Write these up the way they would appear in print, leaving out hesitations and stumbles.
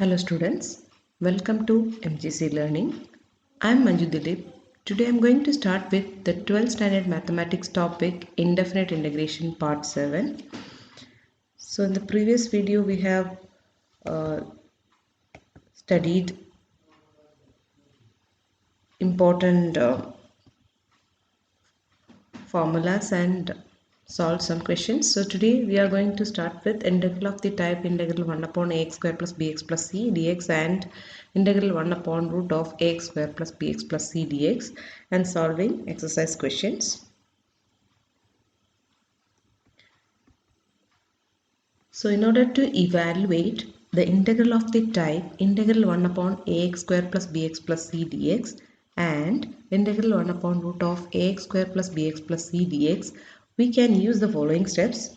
Hello students, welcome to MGC Learning. I am Manju Dilip. Today I am going to start with the 12th standard mathematics topic indefinite integration part 7. So in the previous video we have studied important formulas and solve some questions. So today we are going to start with integral of the type integral 1 upon ax square plus bx plus c dx and integral 1 upon root of ax square plus bx plus c dx and solving exercise questions. So in order to evaluate the integral of the type integral 1 upon ax square plus bx plus c dx and integral 1 upon root of ax square plus bx plus c dx, we can use the following steps.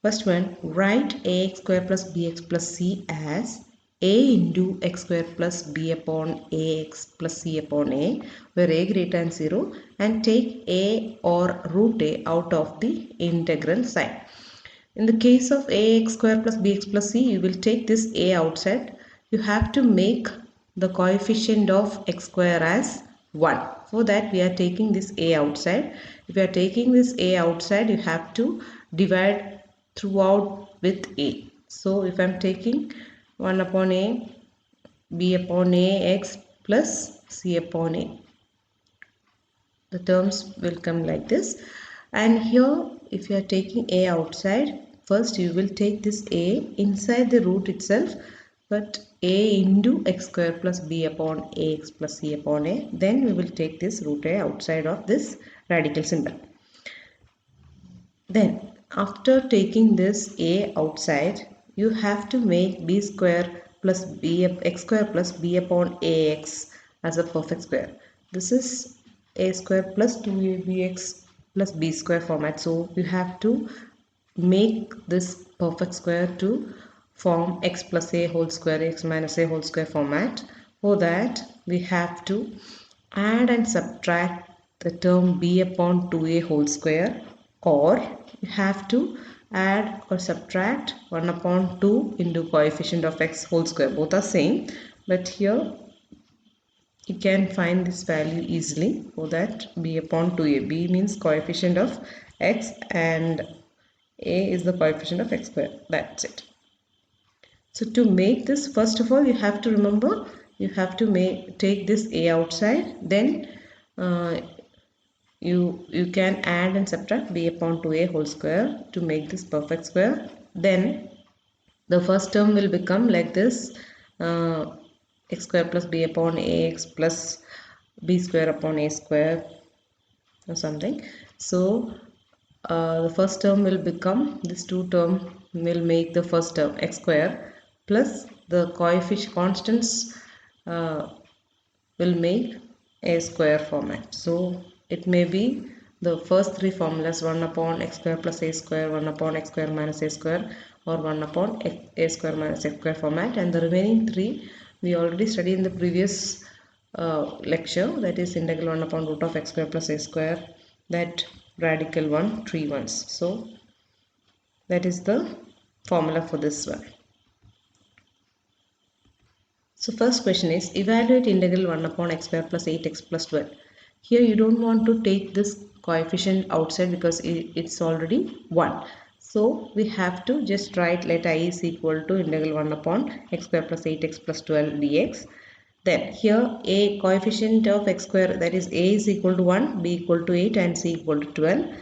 First one, write ax square plus bx plus c as a into x square plus b upon ax plus c upon a, where a greater than 0, and take a or root a out of the integral sign. In the case of ax square plus bx plus c, you will take this a outside. You have to make the coefficient of x square as 1. For that we are taking this a outside. If you are taking this a outside, you have to divide throughout with a. So if I am taking 1 upon a, b upon a, x plus c upon a, the terms will come like this. And here if you are taking a outside, first you will take this a inside the root itself, but a into x square plus b upon ax plus c upon a. Then we will take this root a outside of this radical symbol. Then after taking this a outside, you have to make b square plus b x square plus b upon ax as a perfect square. This is a square plus 2abx plus b square format. So you have to make this perfect square to form x plus a whole square, x minus a whole square format. For that we have to add and subtract the term b upon 2a whole square, or you have to add or subtract 1 upon 2 into coefficient of x whole square. Both are same, but here you can find this value easily. For that, b upon 2a, b means coefficient of x and a is the coefficient of x square. That's it. So to make this, first of all you have to remember, you have to take this a outside, then you can add and subtract b upon 2a whole square to make this perfect square. Then the first term will become like this, x square plus b upon ax plus b square upon a square or something. So the first term will become, this two term will make the first term x square plus the coefficient constants will make a square format. So it may be the first three formulas, 1 upon x square plus a square, 1 upon x square minus a square, or 1 upon a square minus x square format, and the remaining three we already studied in the previous lecture, that is integral 1 upon root of x square plus a square, that radical one, 3 ones. So that is the formula for this one. So first question is, evaluate integral 1 upon x square plus 8x plus 12. Here you don't want to take this coefficient outside because it's already 1. So we have to just write let I is equal to integral 1 upon x square plus 8x plus 12 dx. Then here a coefficient of x square, that is a is equal to 1, b equal to 8 and c equal to 12.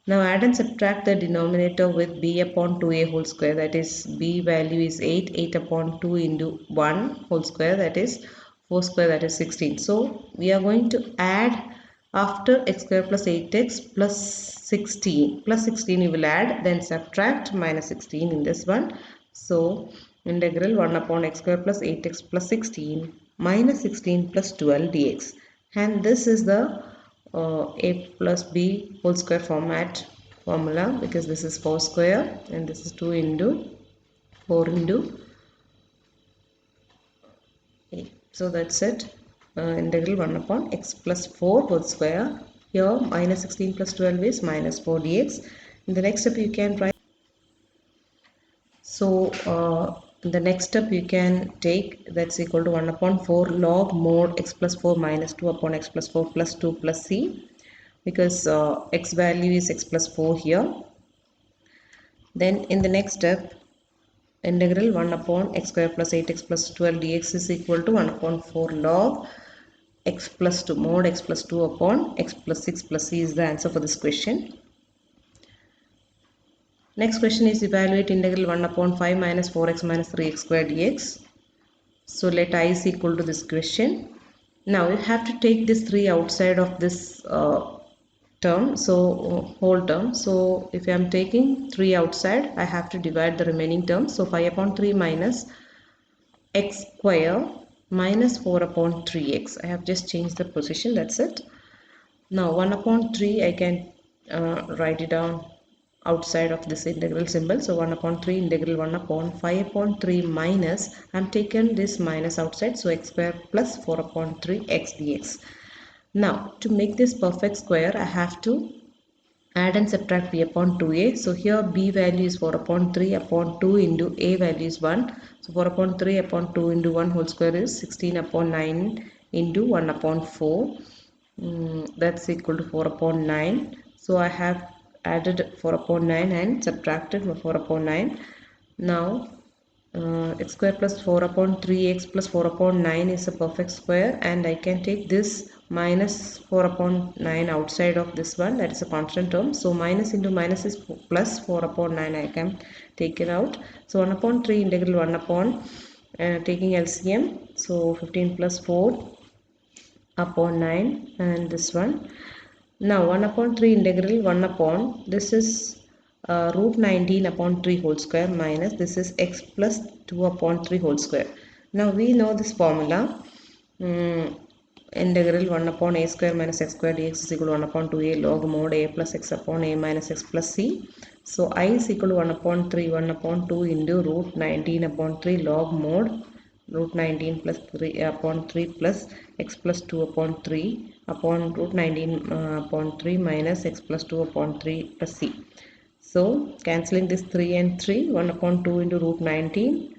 Now add and subtract the denominator with b upon 2a whole square, that is b value is 8, 8 upon 2 into 1 whole square, that is 4 square, that is 16. So we are going to add after x square plus 8x plus 16. Plus 16 you will add, then subtract minus 16 in this one. So integral 1 upon x square plus 8x plus 16 minus 16 plus 12 dx. And this is the a plus b whole square format formula, because this is 4 square and this is 2 into 4 into a. So that's it. Integral 1 upon x plus 4 whole square. Here minus 16 plus 12 is minus 4 dx. In the next step you can write. So the next step you can take, that's equal to 1 upon 4 log mod x plus 4 minus 2 upon x plus 4 plus 2 plus c, because x value is x plus 4 here. Then in the next step, integral 1 upon x square plus 8x plus 12 dx is equal to 1 upon 4 log x plus 2 mod x plus 2 upon x plus 6 plus c is the answer for this question. Next question is evaluate integral 1 upon 5 minus 4x minus 3x square dx. So let I is equal to this question. Now you have to take this 3 outside of this term, so whole term. So if I am taking 3 outside, I have to divide the remaining terms. So 5 upon 3 minus x square minus 4 upon 3x. I have just changed the position, that's it. Now 1 upon 3 I can write it down outside of this integral symbol. So 1 upon 3 integral 1 upon 5 upon 3 minus, I am taken this minus outside, so x square plus 4 upon 3 x dx. Now to make this perfect square, I have to add and subtract b upon 2a. So here b value is 4 upon 3 upon 2 into a value is 1. So 4 upon 3 upon 2 into 1 whole square is 16 upon 9 into 1 upon 4. That's equal to 4 upon 9. So I have added 4 upon 9 and subtracted 4 upon 9. Now x square plus 4 upon 3x plus 4 upon 9 is a perfect square, and I can take this minus 4 upon 9 outside of this one, that is a constant term. So minus into minus is plus 4 upon 9, I can take it out. So 1 upon 3 integral 1 upon taking LCM, so 15 plus 4 upon 9 and this one. Now 1 upon 3 integral 1 upon, this is root 19 upon 3 whole square minus this is x plus 2 upon 3 whole square. Now we know this formula, integral 1 upon a square minus x square dx is equal to 1 upon 2a log mod a plus x upon a minus x plus c. So I is equal to 1 upon 1 upon 2 into root 19 upon 3 log mod root 19 plus 3 upon 3 plus x plus 2 upon 3 upon root 19 upon 3 minus x plus 2 upon 3 plus c. So cancelling this 3 and 3, 1 upon 2 into root 19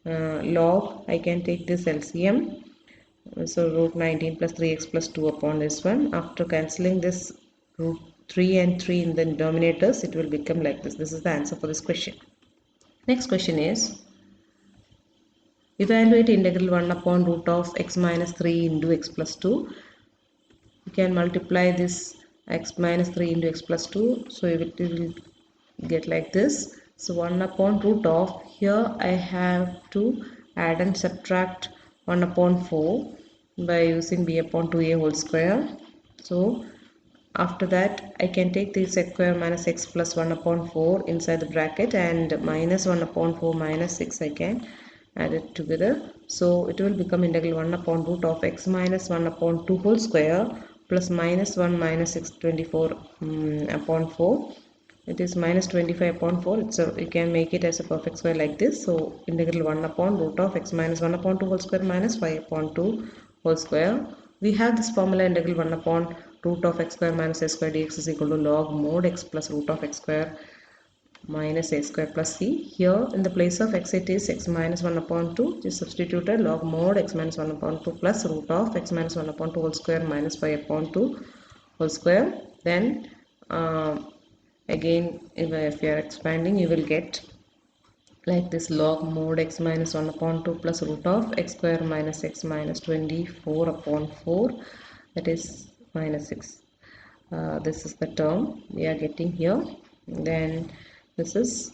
log, I can take this LCM. So root 19 plus 3x plus 2 upon this one. After cancelling this root 3 and 3 in the denominators, it will become like this. This is the answer for this question. Next question is evaluate integral 1 upon root of x minus 3 into x plus 2. You can multiply this x minus 3 into x plus 2. So it will get like this. So 1 upon root of, here I have to add and subtract 1 upon 4 by using b upon 2a whole square. So after that I can take this x square minus x plus 1 upon 4 inside the bracket, and minus 1 upon 4 minus 6 I can add it together. So it will become integral 1 upon root of x minus 1 upon 2 whole square plus minus 1 minus 6 24 upon 4. It is minus 25 upon 4. So you can make it as a perfect square like this. So integral 1 upon root of x minus 1 upon 2 whole square minus 5 upon 2 whole square. We have this formula, integral 1 upon root of x square minus a square dx is equal to log mod x plus root of x square minus a square plus c. Here in the place of x it is x minus 1 upon 2, just substituted log mod x minus 1 upon 2 plus root of x minus 1 upon 2 whole square minus 5 upon 2 whole square. Then again if you are expanding, you will get like this log mod x minus 1 upon 2 plus root of x square minus x minus 24 upon 4, that is minus 6. This is the term we are getting here. Then this is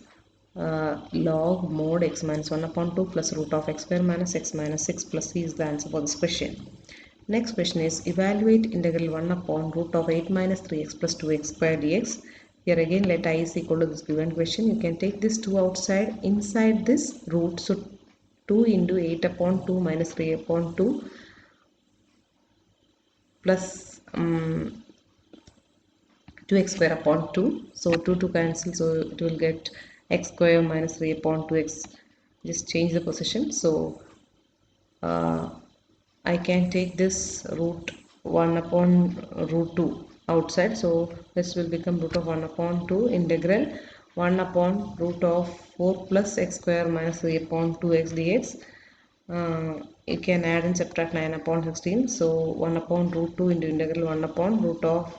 log mod x minus 1 upon 2 plus root of x square minus x minus 6 plus c is the answer for this question. Next question is evaluate integral 1 upon root of 8 minus 3x plus 2x square dx. Here again let I is equal to this given question. You can take this 2 outside inside this root. So 2 into 8 upon 2 minus 3 upon 2 plus 2x square upon 2. So 2 to cancel, so it will get x square minus 3 upon 2x. Just change the position. So I can take this root 1 upon root 2 outside. So this will become root of 1 upon 2 integral 1 upon root of 4 plus x square minus 3 upon 2x dx. You can add and subtract 9 upon 16. So 1 upon root 2 into integral 1 upon root of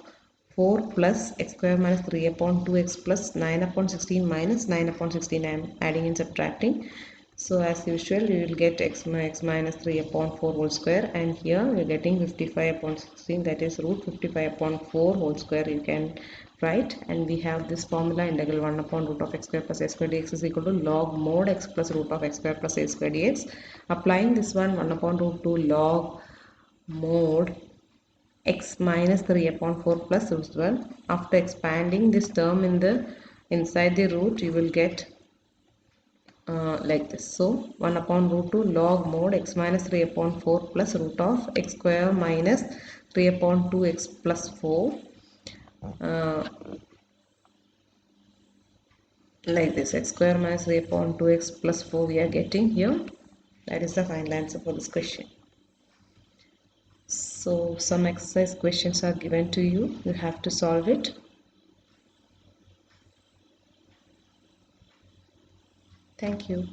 4 plus x square minus 3 upon 2x plus 9 upon 16 minus 9 upon 16. I am adding and subtracting. So as usual you will get x minus 3 upon 4 whole square, and here we are getting 55 upon 16, that is root 55 upon 4 whole square you can write. And we have this formula, integral 1 upon root of x square plus a square dx is equal to log mod x plus root of x square plus a square dx. Applying this 1 upon root 2 log mod x minus 3 upon 4 plus root 12. After expanding this term inside the root, you will get like this. So 1 upon root 2 log mod x minus 3 upon 4 plus root of x square minus 3 upon 2x plus 4, like this, x square minus 3 upon 2x plus 4 we are getting here. That is the final answer for this question. So some exercise questions are given to you. You have to solve it. Thank you.